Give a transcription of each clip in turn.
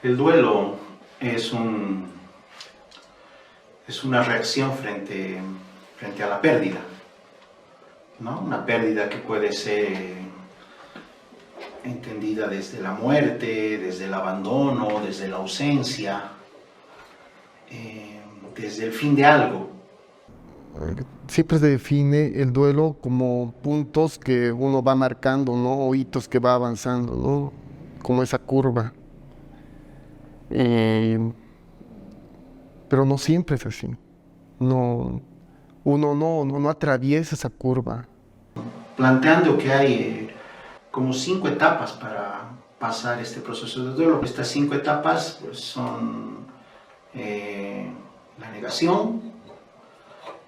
El duelo es una reacción frente a la pérdida, ¿no? Una pérdida que puede ser entendida desde la muerte, desde el abandono, desde la ausencia, desde el fin de algo. Siempre se define el duelo como puntos que uno va marcando, ¿no? O hitos que va avanzando, ¿no? Como esa curva. Pero no siempre es así. No, uno no atraviesa esa curva. Planteando que hay como 5 etapas para pasar este proceso de duelo. Estas 5 etapas pues, son la negación,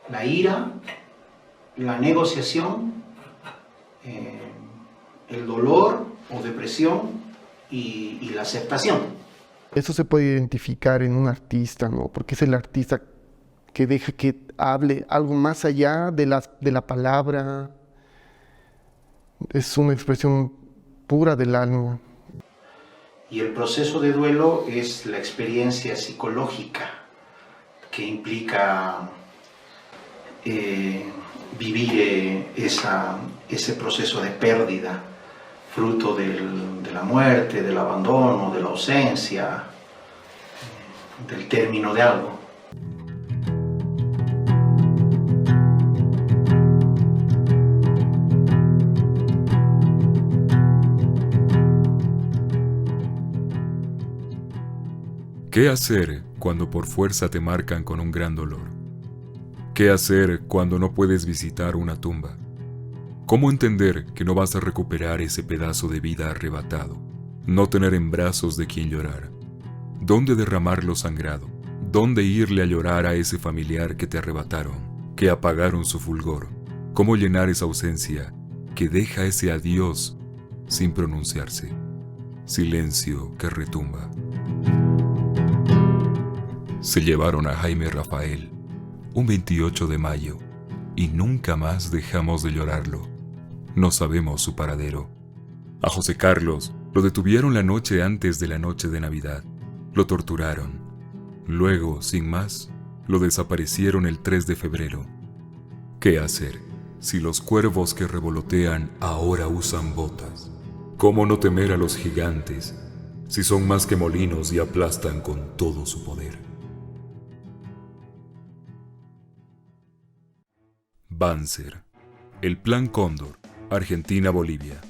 la ira, la negociación, el dolor o depresión y la aceptación. Eso se puede identificar en un artista, ¿no? Porque es el artista que deja que hable algo más allá de la palabra. Es una expresión pura del alma. Y el proceso de duelo es la experiencia psicológica que implica vivir ese proceso de pérdida, fruto de la muerte, del abandono, de la ausencia, del término de algo. ¿Qué hacer cuando por fuerza te marcan con un gran dolor? ¿Qué hacer cuando no puedes visitar una tumba? ¿Cómo entender que no vas a recuperar ese pedazo de vida arrebatado? No tener en brazos de quien llorar. ¿Dónde derramar lo sangrado? ¿Dónde irle a llorar a ese familiar que te arrebataron, que apagaron su fulgor? ¿Cómo llenar esa ausencia que deja ese adiós sin pronunciarse? Silencio que retumba. Se llevaron a Jaime Rafael un 28 de mayo y nunca más dejamos de llorarlo. No sabemos su paradero. A José Carlos lo detuvieron la noche antes de la noche de Navidad. Lo torturaron. Luego, sin más, lo desaparecieron el 3 de febrero. ¿Qué hacer si los cuervos que revolotean ahora usan botas? ¿Cómo no temer a los gigantes si son más que molinos y aplastan con todo su poder? Banzer, el Plan Cóndor, Argentina-Bolivia.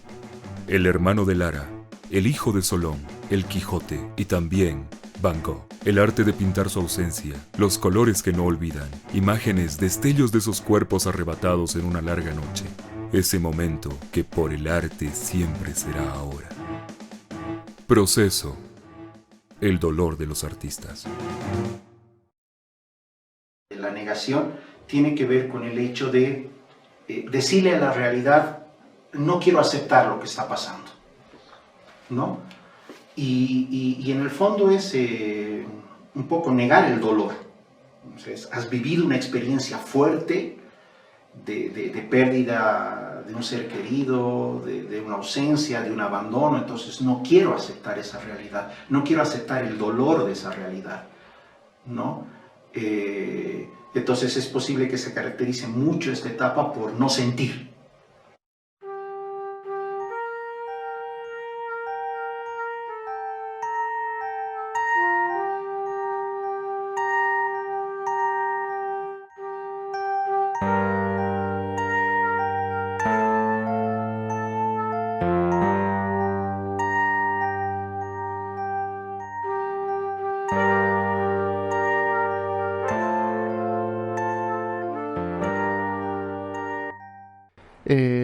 El hermano de Lara, el hijo de Solón, el Quijote y también Van Gogh. El arte de pintar su ausencia, los colores que no olvidan, imágenes, destellos de esos cuerpos arrebatados en una larga noche. Ese momento que por el arte siempre será ahora. Proceso, el dolor de los artistas. La negación tiene que ver con el hecho de decirle a la realidad, no quiero aceptar lo que está pasando, ¿no? Y en el fondo es un poco negar el dolor. Entonces, has vivido una experiencia fuerte de pérdida de un ser querido, de una ausencia, de un abandono, entonces no quiero aceptar esa realidad, no quiero aceptar el dolor de esa realidad, ¿no? Entonces es posible que se caracterice mucho esta etapa por no sentir.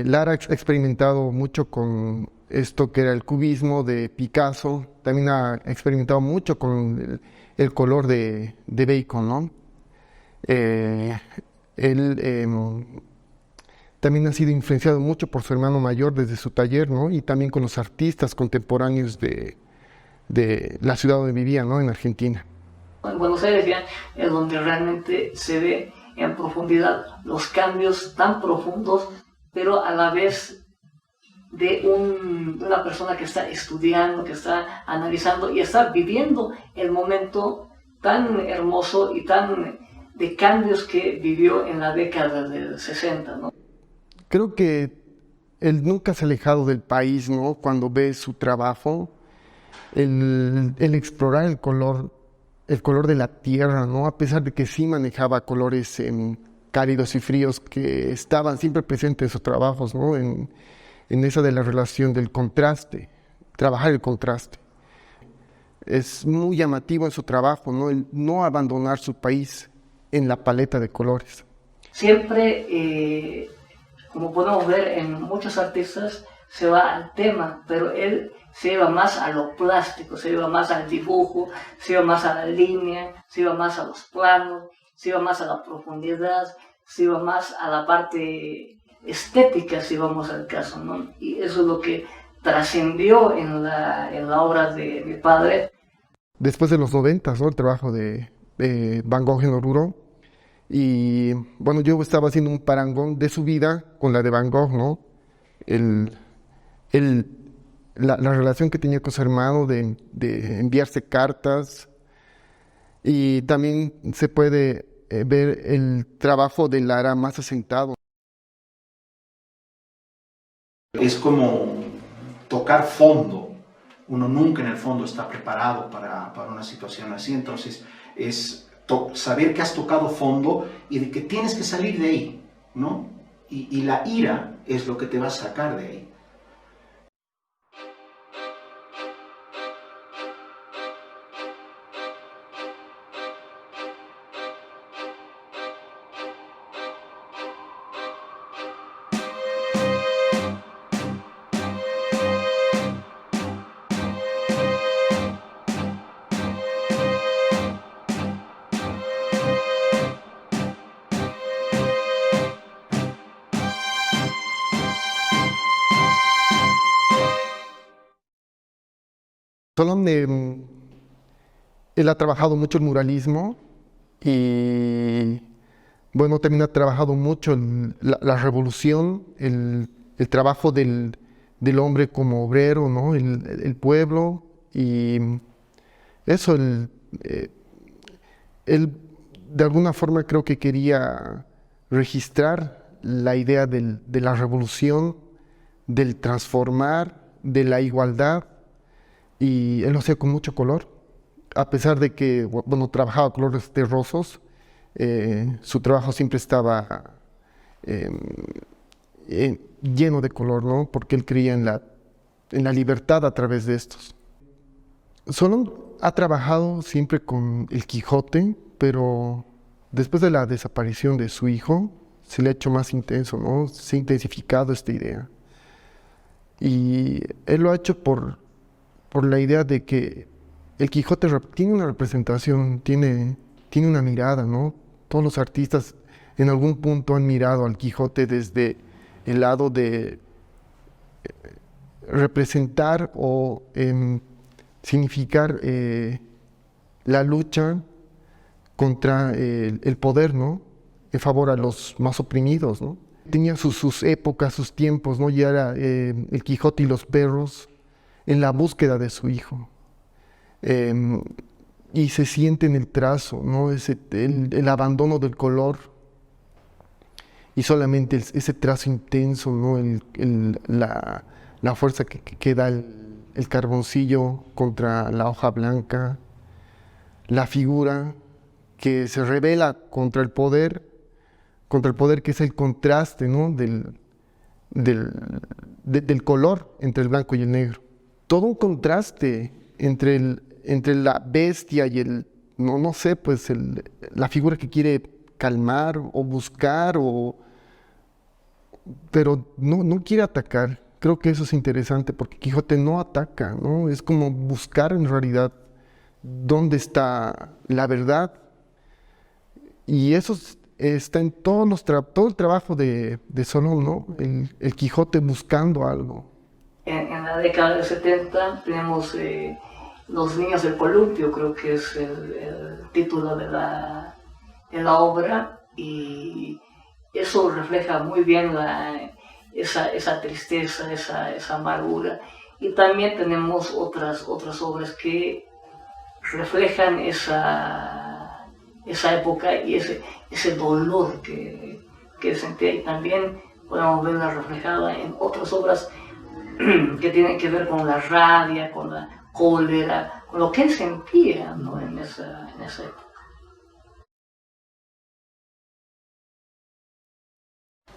Lara ha experimentado mucho con esto que era el cubismo de Picasso, también ha experimentado mucho con el color de Bacon, ¿no? Él también ha sido influenciado mucho por su hermano mayor desde su taller, ¿no? Y también con los artistas contemporáneos de la ciudad donde vivía, ¿no? En Argentina. En Buenos Aires ya es donde realmente se ve en profundidad los cambios tan profundos, pero a la vez de una persona que está estudiando, que está analizando y está viviendo el momento tan hermoso y tan de cambios que vivió en la década del 60, ¿no? Creo que él nunca se ha alejado del país, ¿no? Cuando ve su trabajo, el explorar el color de la tierra, ¿no? A pesar de que sí manejaba colores cálidos y fríos que estaban siempre presentes en sus trabajos, ¿no? En esa de la relación del contraste, trabajar el contraste. Es muy llamativo en su trabajo, ¿no? El no abandonar su país en la paleta de colores. Siempre, como podemos ver en muchos artistas, se va al tema, pero él se lleva más a lo plástico, se lleva más al dibujo, se lleva más a la línea, se lleva más a los planos, se lleva más a la profundidad, se lleva más a la parte estética, si vamos al caso, ¿no? Y eso es lo que trascendió en la obra de mi padre. Después de los 90, ¿no? El trabajo de Van Gogh en Oruro. Y bueno, yo estaba haciendo un parangón de su vida con la de Van Gogh, ¿no? La relación que tenía con su hermano de enviarse cartas. Y también se puede ver el trabajo de Lara más asentado. Es como tocar fondo. Uno nunca en el fondo está preparado para una situación así. Entonces, es saber que has tocado fondo y de que tienes que salir de ahí, ¿no? Y la ira es lo que te va a sacar de ahí. Solón, él ha trabajado mucho el muralismo y, bueno, también ha trabajado mucho la revolución, el trabajo del hombre como obrero, ¿no? El pueblo y eso, él de alguna forma creo que quería registrar la idea de la revolución, del transformar, de la igualdad. Y él lo hacía con mucho color, a pesar de que, bueno, trabajaba colores terrosos, su trabajo siempre estaba lleno de color, ¿no? Porque él creía en la libertad a través de estos. Solón ha trabajado siempre con el Quijote, pero después de la desaparición de su hijo, se le ha hecho más intenso, ¿no? Se ha intensificado esta idea. Y él lo ha hecho por la idea de que el Quijote tiene una representación, tiene una mirada, ¿no? Todos los artistas en algún punto han mirado al Quijote desde el lado de representar o significar la lucha contra el poder, ¿no? En favor a los más oprimidos, ¿no? Tenía sus épocas, sus tiempos, ¿no? Y era el Quijote y los perros en la búsqueda de su hijo. Y se siente en el trazo, ¿no? El abandono del color y solamente ese trazo intenso, ¿no? La fuerza que da el carboncillo contra la hoja blanca, la figura que se revela contra el poder que es el contraste, ¿no? del color entre el blanco y el negro. Todo un contraste entre la bestia y no sé, pues la figura que quiere calmar o buscar, pero no quiere atacar. Creo que eso es interesante porque Quijote no ataca, ¿no? Es como buscar en realidad dónde está la verdad. Y eso está en todo el trabajo de Solón, ¿no? El Quijote buscando algo. En la década del 70 tenemos Los niños del columpio, creo que es el título de la obra, y eso refleja muy bien esa tristeza, esa amargura. Y también tenemos otras obras que reflejan esa época y ese dolor que sentía. Y también podemos verla reflejada en otras obras que tienen que ver con la rabia, con la cólera, con lo que él sentía, ¿no? en esa época.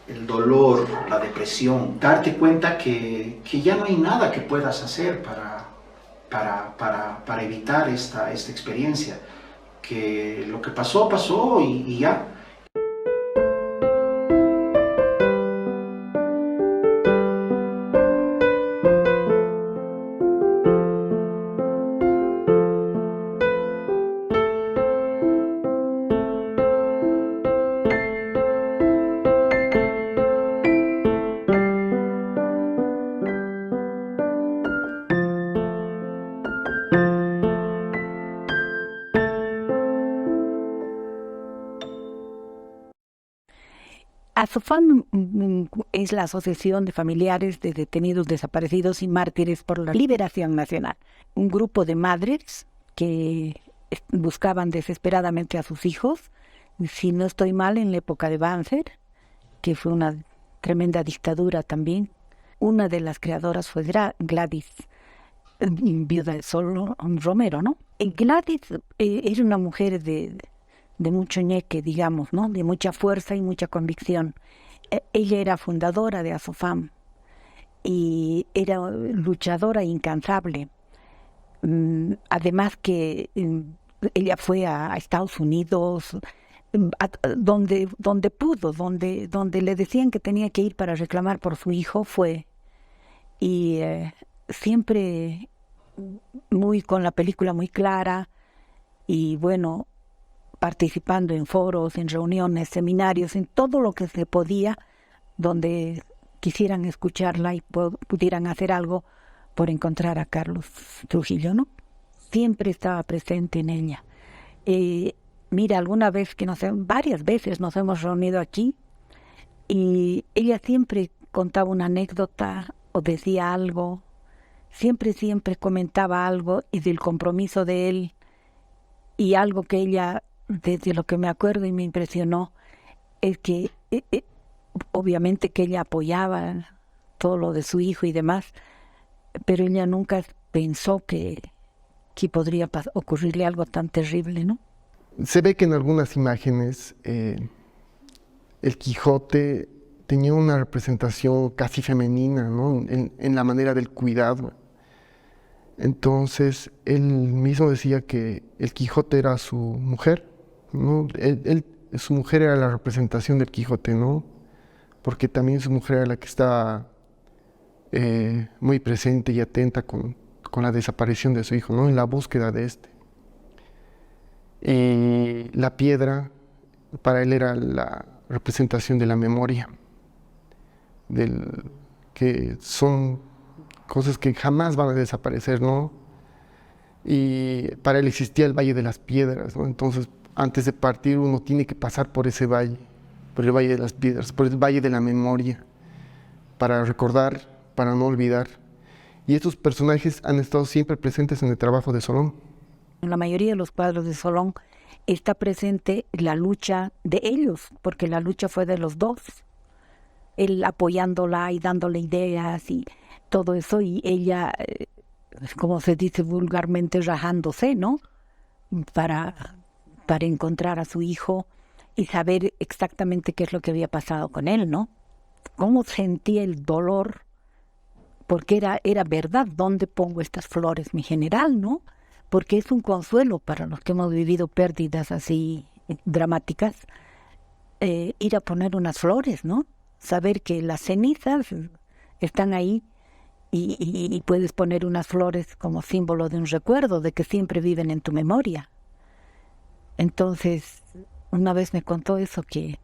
El dolor, la depresión, darte cuenta que ya no hay nada que puedas hacer para evitar esta experiencia, que lo que pasó, pasó y ya. ASOFAM es la Asociación de Familiares de Detenidos Desaparecidos y Mártires por la Liberación Nacional. Un grupo de madres que buscaban desesperadamente a sus hijos, si no estoy mal, en la época de Banzer, que fue una tremenda dictadura también. Una de las creadoras fue Gladys, viuda de Sol Romero, ¿no? Gladys era una mujer de mucho ñeque, digamos, ¿no? De mucha fuerza y mucha convicción. Ella era fundadora de ASOFAM y era luchadora incansable. Además que ella fue a Estados Unidos, donde pudo, donde le decían que tenía que ir para reclamar por su hijo, fue. Y siempre con la película muy clara y bueno, participando en foros, en reuniones, seminarios, en todo lo que se podía, donde quisieran escucharla y pudieran hacer algo por encontrar a Carlos Trujillo, ¿no? Siempre estaba presente en ella. Mira, varias veces nos hemos reunido aquí y ella siempre contaba una anécdota o decía algo, siempre comentaba algo y del compromiso de él y algo que ella, desde lo que me acuerdo y me impresionó, es que obviamente que ella apoyaba todo lo de su hijo y demás, pero ella nunca pensó que podría ocurrirle algo tan terrible, ¿no? Se ve que en algunas imágenes el Quijote tenía una representación casi femenina, ¿no? En la manera del cuidado. Entonces, él mismo decía que el Quijote era su mujer, ¿no? Su mujer era la representación del Quijote, ¿no? Porque también su mujer era la que estaba muy presente y atenta con la desaparición de su hijo, ¿no? En la búsqueda de este. La piedra, para él era la representación de la memoria, que son cosas que jamás van a desaparecer, ¿no? Y para él existía el Valle de las Piedras, ¿no? Entonces, antes de partir, uno tiene que pasar por ese valle, por el Valle de las Piedras, por el Valle de la Memoria, para recordar, para no olvidar. Y estos personajes han estado siempre presentes en el trabajo de Solón. En la mayoría de los cuadros de Solón está presente la lucha de ellos, porque la lucha fue de los dos. Él apoyándola y dándole ideas y todo eso, y ella, como se dice vulgarmente, rajándose, ¿no? Para encontrar a su hijo y saber exactamente qué es lo que había pasado con él, ¿no? Cómo sentía el dolor, porque era verdad, ¿dónde pongo estas flores, mi general, no? Porque es un consuelo para los que hemos vivido pérdidas así dramáticas, ir a poner unas flores, ¿no? Saber que las cenizas están ahí y puedes poner unas flores como símbolo de un recuerdo, de que siempre viven en tu memoria. Entonces, una vez me contó eso, que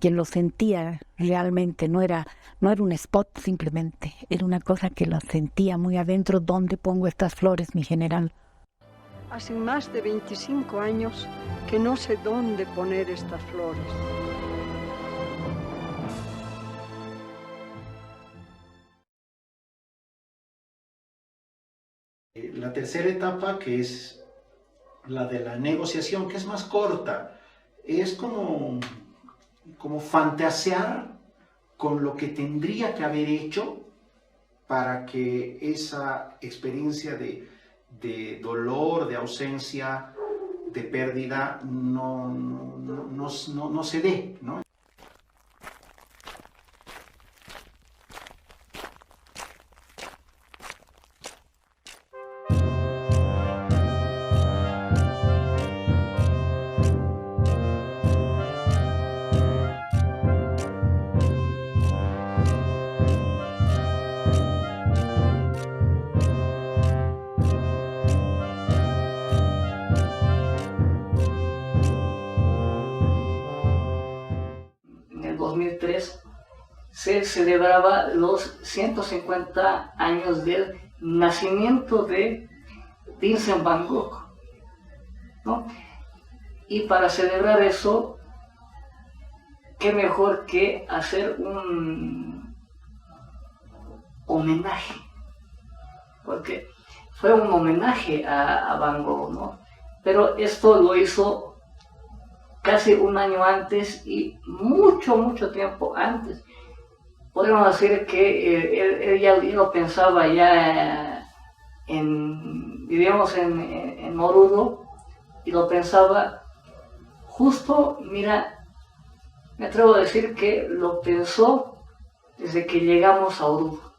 lo sentía realmente, no era un spot simplemente, era una cosa que lo sentía muy adentro. ¿Dónde pongo estas flores, mi general? Hace más de 25 años que no sé dónde poner estas flores. La tercera etapa, que es la de la negociación, que es más corta, es como fantasear con lo que tendría que haber hecho para que esa experiencia de dolor, de ausencia, de pérdida no se dé, ¿no? En el 2003 se celebraba los 150 años del nacimiento de Vincent Van Gogh, ¿no? Y para celebrar eso, qué mejor que hacer un homenaje, porque fue un homenaje a Van Gogh, ¿no? Pero esto lo hizo casi un año antes y mucho tiempo antes. Podemos decir que él ya lo pensaba ya vivíamos en Oruro, y lo pensaba justo, mira, me atrevo a decir que lo pensó desde que llegamos a Oruro.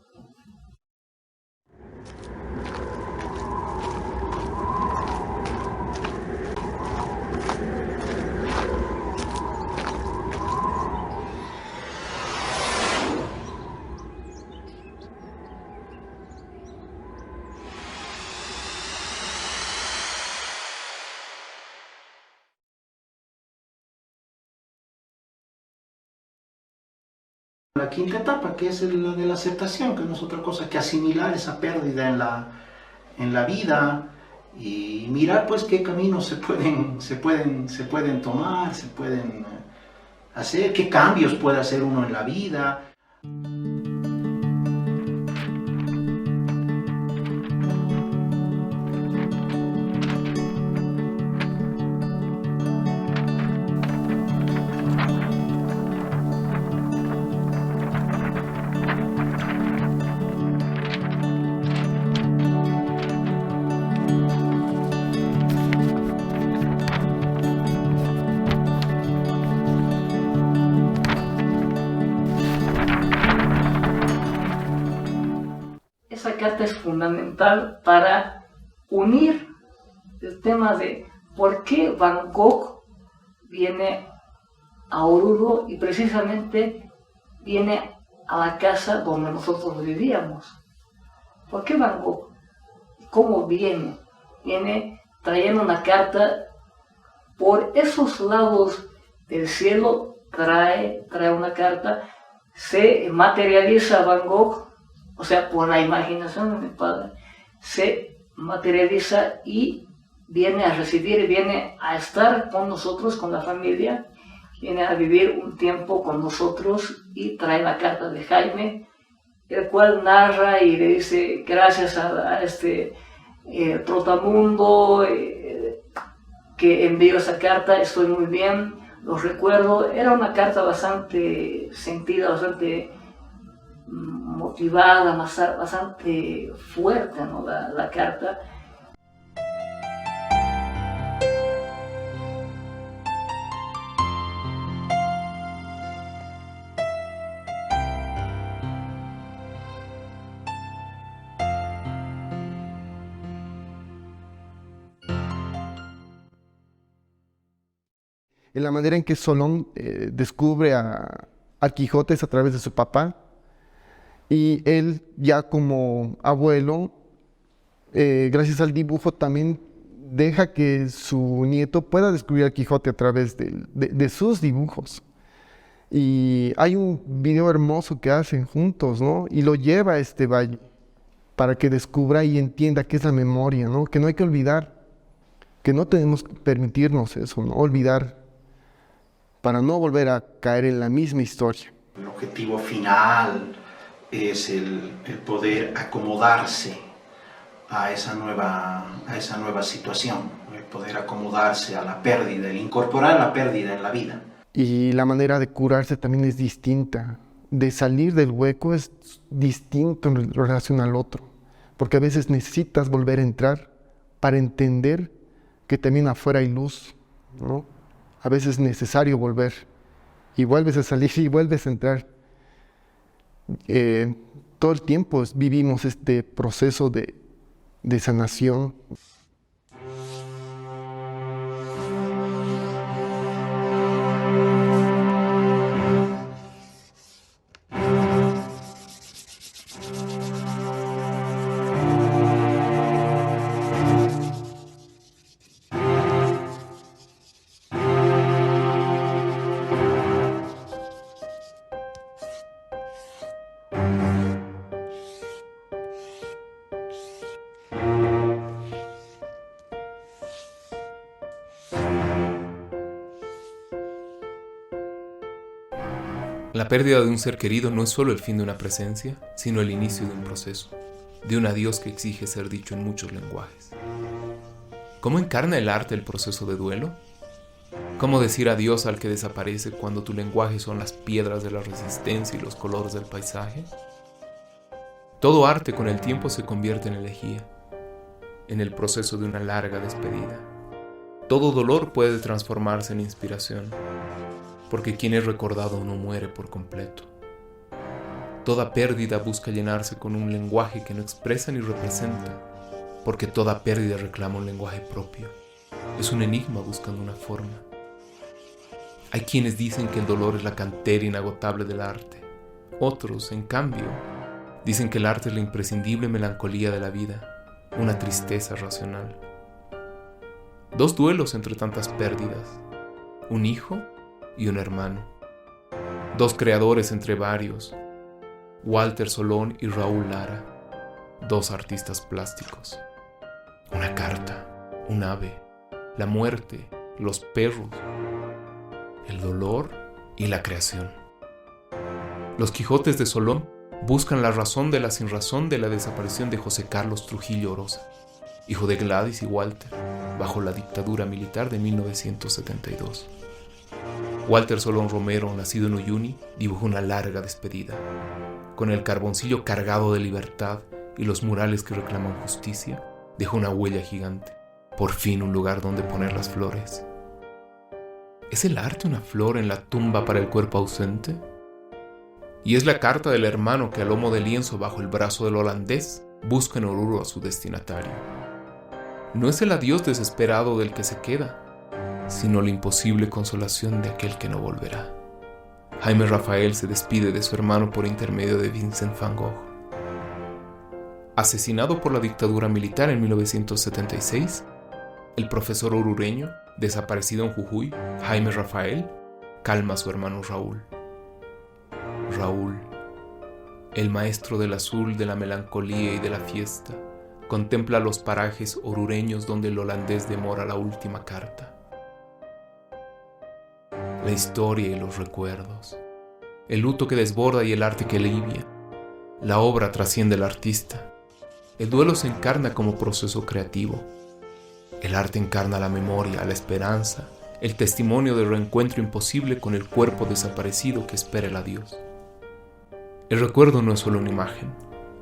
La quinta etapa, que es la de la aceptación, que no es otra cosa que asimilar esa pérdida en la vida y mirar pues qué caminos se pueden tomar, se pueden hacer, qué cambios puede hacer uno en la vida. Esa carta es fundamental para unir el tema de por qué Van Gogh viene a Oruro y precisamente viene a la casa donde nosotros vivíamos. ¿Por qué Van Gogh? ¿Cómo viene? Viene trayendo una carta por esos lados del cielo, trae una carta, se materializa Van Gogh, o sea, por la imaginación de mi padre, se materializa y viene a recibir, viene a estar con nosotros, con la familia, viene a vivir un tiempo con nosotros y trae la carta de Jaime, el cual narra y le dice gracias a este Trotamundo que envió esa carta, estoy muy bien, los recuerdo. Era una carta bastante sentida, bastante motivada, bastante fuerte, ¿no? la carta. En la manera en que Solón descubre a Quijote es a través de su papá, y él ya como abuelo, gracias al dibujo, también deja que su nieto pueda descubrir a Quijote a través de sus dibujos. Y hay un video hermoso que hacen juntos, ¿no? Y lo lleva a este valle para que descubra y entienda qué es la memoria, ¿no? Que no hay que olvidar, que no tenemos que permitirnos eso, ¿no? Olvidar, para no volver a caer en la misma historia. El objetivo final es el poder acomodarse a esa nueva situación, el poder acomodarse a la pérdida, el incorporar la pérdida en la vida. Y la manera de curarse también es distinta. De salir del hueco es distinto en relación al otro, porque a veces necesitas volver a entrar para entender que también afuera hay luz, ¿no? A veces es necesario volver y vuelves a salir y vuelves a entrar. Todo el tiempo vivimos este proceso de sanación. La pérdida de un ser querido no es solo el fin de una presencia, sino el inicio de un proceso, de un adiós que exige ser dicho en muchos lenguajes. ¿Cómo encarna el arte el proceso de duelo? ¿Cómo decir adiós al que desaparece cuando tu lenguaje son las piedras de la resistencia y los colores del paisaje? Todo arte con el tiempo se convierte en elegía, en el proceso de una larga despedida. Todo dolor puede transformarse en inspiración, porque quien es recordado no muere por completo. Toda pérdida busca llenarse con un lenguaje que no expresa ni representa, porque toda pérdida reclama un lenguaje propio. Es un enigma buscando una forma. Hay quienes dicen que el dolor es la cantera inagotable del arte. Otros, en cambio, dicen que el arte es la imprescindible melancolía de la vida, una tristeza racional. Dos duelos entre tantas pérdidas, un hijo y un hermano. Dos creadores entre varios, Walter Solón y Raúl Lara. Dos artistas plásticos. Una carta, un ave, la muerte, los perros, el dolor y la creación. Los Quijotes de Solón buscan la razón de la sinrazón de la desaparición de José Carlos Trujillo Orosa, hijo de Gladys y Walter, bajo la dictadura militar de 1972. Walter Solón Romero, nacido en Uyuni, dibujó una larga despedida. Con el carboncillo cargado de libertad y los murales que reclaman justicia, dejó una huella gigante. Por fin un lugar donde poner las flores. ¿Es el arte una flor en la tumba para el cuerpo ausente? Y es la carta del hermano que a lomo de lienzo bajo el brazo del holandés busca en Oruro a su destinatario. No es el adiós desesperado del que se queda, sino la imposible consolación de aquel que no volverá. Jaime Rafael se despide de su hermano por intermedio de Vincent van Gogh. Asesinado por la dictadura militar en 1976, el profesor orureño, desaparecido en Jujuy, Jaime Rafael, calma a su hermano Raúl. Raúl, el maestro del azul, de la melancolía y de la fiesta, contempla los parajes orureños donde el holandés demora la última carta. La historia y los recuerdos, el luto que desborda y el arte que alivia. La obra trasciende al artista. El duelo se encarna como proceso creativo. El arte encarna la memoria, la esperanza, el testimonio de reencuentro imposible con el cuerpo desaparecido que espera el adiós. El recuerdo no es solo una imagen,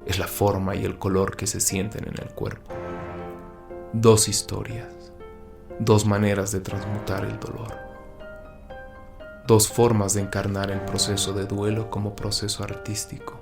es la forma y el color que se sienten en el cuerpo. Dos historias, dos maneras de transmutar el dolor. Dos formas de encarnar el proceso de duelo como proceso artístico.